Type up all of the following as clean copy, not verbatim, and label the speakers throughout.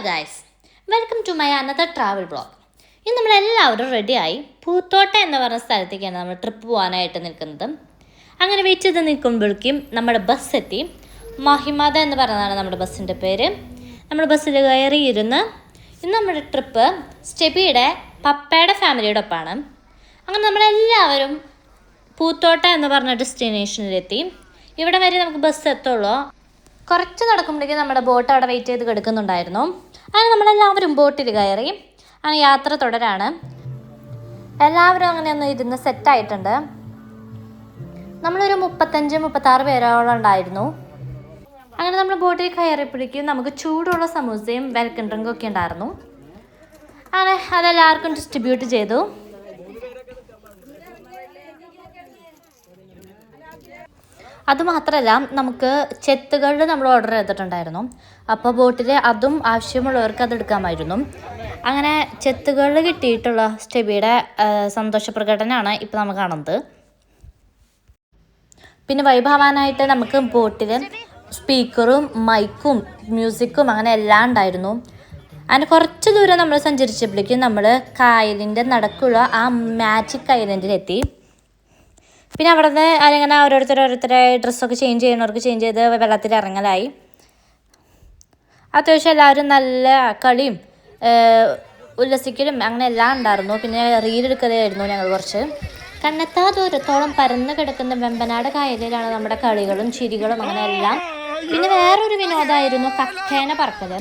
Speaker 1: Guys, welcome to my another travel blog. ഇന്ന് നമ്മളെല്ലാവരും റെഡിയായി പൂത്തോട്ട എന്ന് പറഞ്ഞ സ്ഥലത്തേക്കാണ് നമ്മൾ ട്രിപ്പ് പോകാനായിട്ട് നിൽക്കുന്നത്. അങ്ങനെ വെയിറ്റ് ചെയ്ത് നിൽക്കുമ്പോഴേക്കും നമ്മുടെ ബസ് എത്തി. മഹിമത എന്ന് പറയുന്നതാണ് നമ്മുടെ ബസ്സിൻ്റെ പേര്. നമ്മൾ ബസ്സിൽ കയറിയിരുന്ന് ഇന്ന് നമ്മുടെ ട്രിപ്പ് സ്റ്റെബിയുടെ പപ്പയുടെ ഫാമിലിയുടെ ഒപ്പമാണ്. അങ്ങനെ നമ്മളെല്ലാവരും പൂത്തോട്ട എന്ന് പറഞ്ഞ ഡെസ്റ്റിനേഷനിലെത്തി. ഇവിടെ വരെ നമുക്ക് ബസ് എത്തുള്ളൂ. കുറച്ച് നടക്കുമ്പോഴേക്കും നമ്മുടെ ബോട്ട് അവിടെ വെയിറ്റ് ചെയ്ത് കിടക്കുന്നുണ്ടായിരുന്നു. അങ്ങനെ നമ്മളെല്ലാവരും ബോട്ടിൽ കയറി അങ്ങനെ യാത്ര തുടരാണ്. എല്ലാവരും അങ്ങനെ ഒന്ന് ഇരുന്ന് സെറ്റായിട്ടുണ്ട്. നമ്മളൊരു 35-36 പേരോളം ഉണ്ടായിരുന്നു. അങ്ങനെ നമ്മൾ ബോട്ടിൽ കയറിയപ്പോഴേക്കും നമുക്ക് ചൂടുള്ള സമൂസയും വെൽക്കം ഡ്രിങ്കും ഒക്കെ ഉണ്ടായിരുന്നു. അങ്ങനെ അതെല്ലാവർക്കും ഡിസ്ട്രിബ്യൂട്ട് ചെയ്തു. അതുമാത്രമല്ല, നമുക്ക് ചെത്തുകൾ നമ്മൾ ഓർഡർ ചെയ്തിട്ടുണ്ടായിരുന്നു. അപ്പോൾ ബോട്ടിൽ അതും ആവശ്യമുള്ളവർക്ക് അത് എടുക്കാമായിരുന്നു. അങ്ങനെ ചെത്തുകൾ കിട്ടിയിട്ടുള്ള സ്റ്റെബിയുടെ സന്തോഷ പ്രകടനമാണ് ഇപ്പോൾ നമ്മൾ കാണുന്നത്. പിന്നെ വൈഭാവാനായിട്ട് നമുക്ക് ബോട്ടിൽ സ്പീക്കറും മൈക്കും മ്യൂസിക്കും അങ്ങനെ എല്ലാം ഉണ്ടായിരുന്നു. അങ്ങനെ കുറച്ച് ദൂരം നമ്മൾ സഞ്ചരിച്ചപ്പോഴേക്കും നമ്മൾ കായലിൻ്റെ നടക്കുള്ള ആ മാജിക് ഐലൻഡിലെത്തി. പിന്നെ അവിടെ നിന്ന് അതിങ്ങനെ ഓരോരുത്തരായി ഡ്രസ്സൊക്കെ ചേഞ്ച് ചെയ്യുന്നവർക്ക് ചേഞ്ച് ചെയ്ത് വെള്ളത്തിൽ ഇറങ്ങലായി. അത്യാവശ്യം എല്ലാവരും നല്ല കളിയും ഉല്ലസിക്കലും അങ്ങനെ എല്ലാം ഉണ്ടായിരുന്നു. പിന്നെ റീലെടുക്കലായിരുന്നു ഞങ്ങൾ കുറച്ച്. കണ്ണെത്താ ദൂരത്തോളം പരന്ന് കിടക്കുന്ന വെമ്പനാട് കായലിലാണ് നമ്മുടെ കളികളും ചിരികളും അങ്ങനെ എല്ലാം. പിന്നെ വേറൊരു വിനോദമായിരുന്നു കക്കേനെ പറക്കൽ.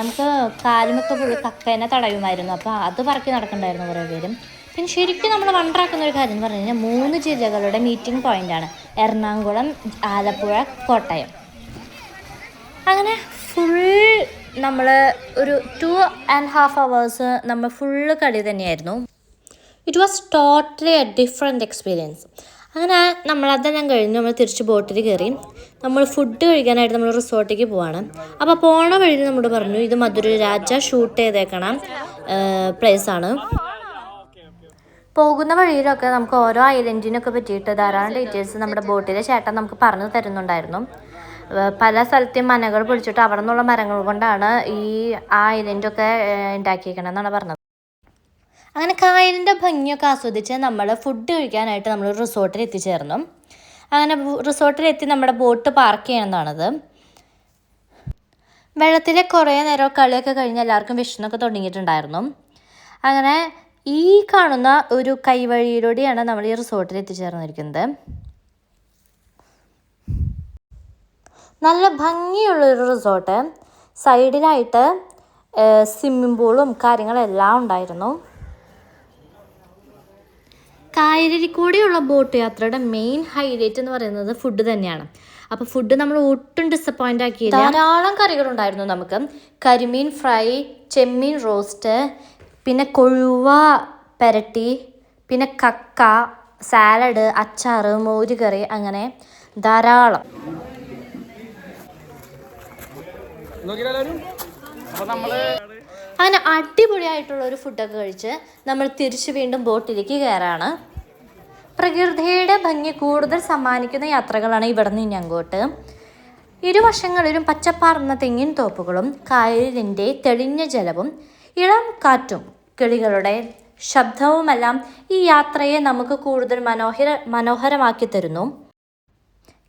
Speaker 1: നമുക്ക് കാലുമൊക്കെ പോയി കക്കേനെ തടയുമായിരുന്നു. അപ്പോൾ അത് പറക്കി നടക്കണ്ടായിരുന്നു കുറേ പേരും. പിന്നെ ശരിക്കും നമ്മൾ വണ്ടറാക്കുന്ന ഒരു കാര്യം എന്ന് പറഞ്ഞു കഴിഞ്ഞാൽ 3 ജില്ലകളുടെ മീറ്റിംഗ് പോയിൻ്റാണ്: എറണാകുളം, ആലപ്പുഴ, കോട്ടയം. അങ്ങനെ ഫുൾ നമ്മൾ ഒരു 2.5 hours നമ്മൾ ഫുള്ള് കളി തന്നെയായിരുന്നു. It was totally A different experience. അങ്ങനെ നമ്മളതെല്ലാം കഴിഞ്ഞ് നമ്മൾ തിരിച്ച് ബോട്ടിൽ കയറി നമ്മൾ ഫുഡ് കഴിക്കാനായിട്ട് നമ്മൾ റിസോർട്ടിലേക്ക് പോവാണ്. അപ്പോൾ പോണ വഴി നമ്മൾ പറഞ്ഞു ഇത് മധുര രാജ ഷൂട്ട് ചെയ്തേക്കണ പ്ലേസാണ്. പോകുന്ന വഴിയിലൊക്കെ നമുക്ക് ഓരോ ഐലൻഡിനൊക്കെ പറ്റിയിട്ട് ധാരാളം ഡീറ്റെയിൽസ് നമ്മുടെ ബോട്ടിലെ ചേട്ടൻ നമുക്ക് പറഞ്ഞു തരുന്നുണ്ടായിരുന്നു. പല സ്ഥലത്തെയും മനകൾ പിടിച്ചിട്ട് അവിടെ നിന്നുള്ള മരങ്ങൾ കൊണ്ടാണ് ആ ഐലൻഡൊക്കെ ഉണ്ടാക്കിയിരിക്കണമെന്നാണ് പറഞ്ഞത്. അങ്ങനെ കായലിൻ്റെ ഭംഗിയൊക്കെ ആസ്വദിച്ച് നമ്മൾ ഫുഡ് കഴിക്കാനായിട്ട് നമ്മൾ റിസോർട്ടിൽ എത്തിച്ചേർന്നു. അങ്ങനെ റിസോർട്ടിലെത്തി നമ്മുടെ ബോട്ട് പാർക്ക് ചെയ്യണമെന്നാണത്. വെള്ളത്തിലെ കുറേ നേരം കളിയൊക്കെ കഴിഞ്ഞ് എല്ലാവർക്കും വിഷമൊക്കെ തുടങ്ങിയിട്ടുണ്ടായിരുന്നു. അങ്ങനെ ഈ കാണുന്ന ഒരു കൈവഴിയിലൂടെയാണ് നമ്മൾ ഈ റിസോർട്ടിൽ എത്തിച്ചേർന്നിരിക്കുന്നത്. നല്ല ഭംഗിയുള്ളൊരു റിസോർട്ട്. സൈഡിലായിട്ട് സ്വിമ്മിംഗ് പൂളും കാര്യങ്ങളെല്ലാം ഉണ്ടായിരുന്നു. കായലിൽ കൂടെയുള്ള ബോട്ട് യാത്രയുടെ മെയിൻ ഹൈലൈറ്റ് എന്ന് പറയുന്നത് ഫുഡ് തന്നെയാണ്. അപ്പോൾ ഫുഡ് നമ്മൾ ഒട്ടും ഡിസപ്പോയിൻ്റ് ആക്കിയില്ല. ധാരാളം കറികളുണ്ടായിരുന്നു നമുക്ക്. കരിമീൻ ഫ്രൈ, ചെമ്മീൻ റോസ്റ്റ്, പിന്നെ കൊഴുവ പെരട്ടി, പിന്നെ കക്ക, സാലഡ്, അച്ചാറ്, മോരുകറി, അങ്ങനെ ധാരാളം. അങ്ങനെ അടിപൊളിയായിട്ടുള്ള ഒരു ഫുഡൊക്കെ കഴിച്ച് നമ്മൾ തിരിച്ച് വീണ്ടും ബോട്ടിലേക്ക് കയറാണ്. പ്രകൃതിയുടെ ഭംഗി കൂടുതൽ സമ്മാനിക്കുന്ന യാത്രകളാണ് ഇവിടെ നിന്ന് അങ്ങോട്ട്. ഇരുവശങ്ങളിലും പച്ചപ്പാർന്ന തെങ്ങിൻ തോപ്പുകളും കായലിൻ്റെ തെളിഞ്ഞ ജലവും ഇളം കാറ്റും കിളികളുടെ ശബ്ദവുമെല്ലാം ഈ യാത്രയെ നമുക്ക് കൂടുതൽ മനോഹരമാക്കി തരുന്നു.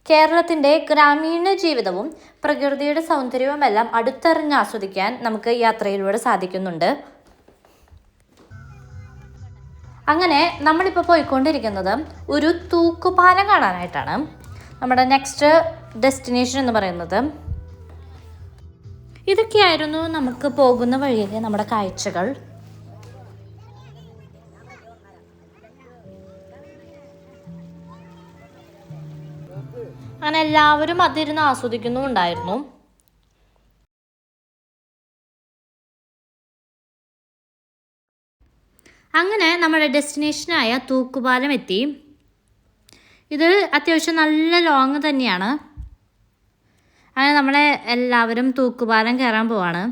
Speaker 1: കേരളത്തിൻ്റെ ഗ്രാമീണ ജീവിതവും പ്രകൃതിയുടെ സൗന്ദര്യവുമെല്ലാം അടുത്തറിഞ്ഞ് ആസ്വദിക്കാൻ നമുക്ക് യാത്രയിലൂടെ സാധിക്കുന്നുണ്ട്. അങ്ങനെ നമ്മളിപ്പോൾ പോയിക്കൊണ്ടിരിക്കുന്നത് ഒരു തൂക്കുപാലം കാണാനായിട്ടാണ്. നമ്മുടെ നെക്സ്റ്റ് ഡെസ്റ്റിനേഷൻ എന്ന് പറയുന്നത് ഇതൊക്കെയായിരുന്നു നമുക്ക് പോകുന്ന വഴിയിലെ നമ്മുടെ കാഴ്ചകൾ. അങ്ങനെ എല്ലാവരും അതിരുന്ന് ആസ്വദിക്കുന്നുണ്ടായിരുന്നു. അങ്ങനെ നമ്മുടെ ഡെസ്റ്റിനേഷനായ തൂക്കുപാലം എത്തി. ഇത് അത്യാവശ്യം നല്ല ലോങ് തന്നെയാണ്. അങ്ങനെ നമ്മളെ എല്ലാവരും തൂക്കുപാലം കയറാൻ പോവാണ്.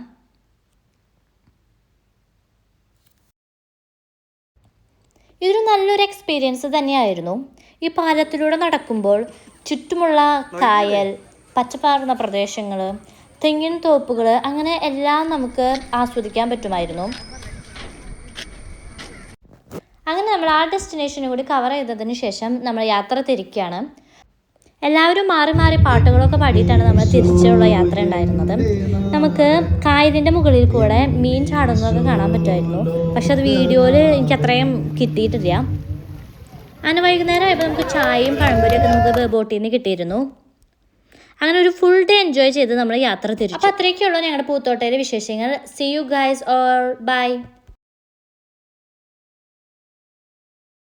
Speaker 1: ഇതൊരു നല്ലൊരു എക്സ്പീരിയൻസ് തന്നെയായിരുന്നു. ഈ പാലത്തിലൂടെ നടക്കുമ്പോൾ ചുറ്റുമുള്ള കായൽ, പച്ചപ്പാർന്ന പ്രദേശങ്ങൾ, തെങ്ങിൻ തോപ്പുകൾ, അങ്ങനെ എല്ലാം നമുക്ക് ആസ്വദിക്കാൻ പറ്റുമായിരുന്നു. അങ്ങനെ നമ്മൾ ആ ഡെസ്റ്റിനേഷനും കൂടി കവർ ചെയ്തതിന് ശേഷം നമ്മൾ യാത്ര തിരിക്കുകയാണ്. എല്ലാവരും മാറി മാറി പാട്ടുകളൊക്കെ പാടിയിട്ടാണ് നമ്മൾ തിരിച്ചുള്ള യാത്ര ഉണ്ടായിരുന്നത്. നമുക്ക് കായലിൻ്റെ മുകളിൽ കൂടെ മീൻ ചാടുന്നതൊക്കെ കാണാൻ പറ്റുമായിരുന്നു. പക്ഷെ അത് വീഡിയോയിൽ എനിക്ക് അത്രയും കിട്ടിയിട്ടില്ല. അങ്ങനെ വൈകുന്നേരം ആയപ്പോൾ നമുക്ക് ചായയും പഴംപൊരിയൊക്കെ നമുക്ക് ബോട്ടിൽ നിന്ന് കിട്ടിയിരുന്നു. അങ്ങനെ ഒരു ഫുൾ ഡേ എൻജോയ് ചെയ്ത് നമ്മൾ യാത്ര തിരിച്ചു. അപ്പോൾ അത്രയൊക്കെയുള്ളൂ ഞങ്ങളുടെ പൂത്തോട്ടയിലെ വിശേഷങ്ങൾ. See you guys all by.